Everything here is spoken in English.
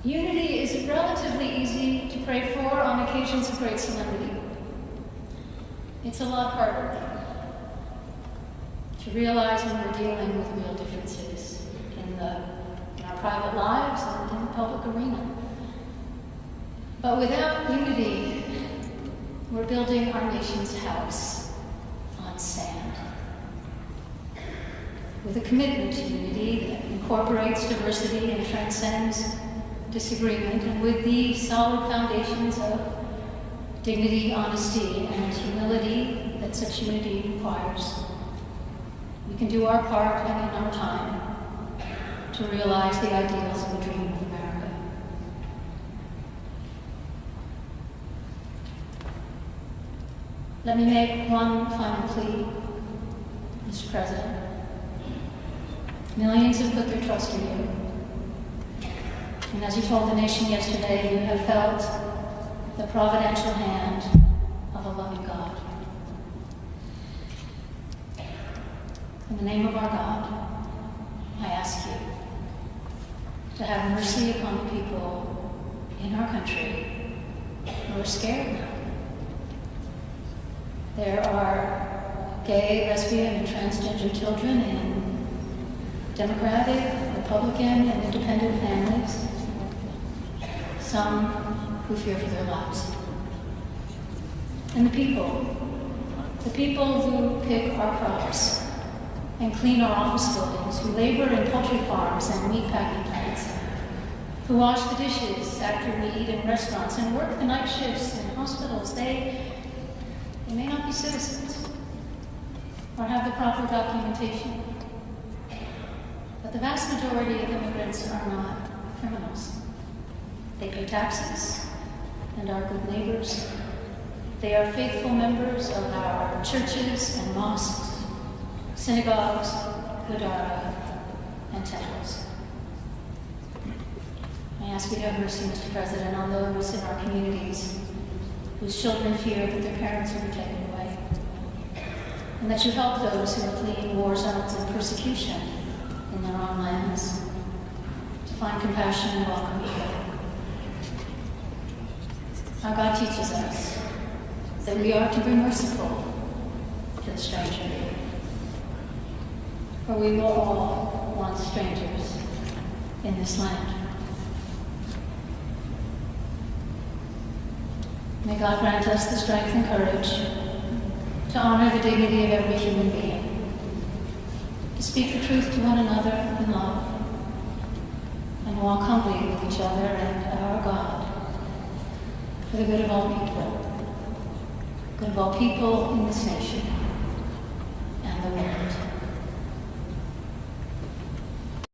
Unity is relatively easy to pray for on occasions of great solemnity. It's a lot harder to realize when we're dealing with real differences in our private lives and in the public arena. But without unity, we're building our nation's house on sand. With a commitment to unity that incorporates diversity and transcends disagreement, and with the solid foundations of dignity, honesty, and humility that such unity requires, we can do our part and in our time to realize the ideals of the dream of America. Let me make one final plea, Mr. President. Millions have put their trust in you. And as you told the nation yesterday, you have felt the providential hand of a loving God. In the name of our God, I ask you to have mercy upon the people in our country who are scared now. There are gay, lesbian, and transgender children in Democratic, Republican, and independent families. Some who fear for their lives. And the people who pick our crops and clean our office buildings, who labor in poultry farms and meat packing plants, who wash the dishes after we eat in restaurants and work the night shifts in hospitals, they may not be citizens or have the proper documentation. But the vast majority of immigrants are not criminals. They pay taxes and are good neighbors. They are faithful members of our churches and mosques, synagogues, gurdwara, and temples. I ask you to have mercy, Mr. President, on those in our communities whose children fear that their parents will be taken away, and that you help those who are fleeing war zones and persecution in their own lands to find compassion and welcome each other. Our God teaches us that we are to be merciful to the stranger, for we will all want strangers in this land. May God grant us the strength and courage to honor the dignity of every human being, to speak the truth to one another in love, and walk humbly with each other and our God for the good of all people in this nation.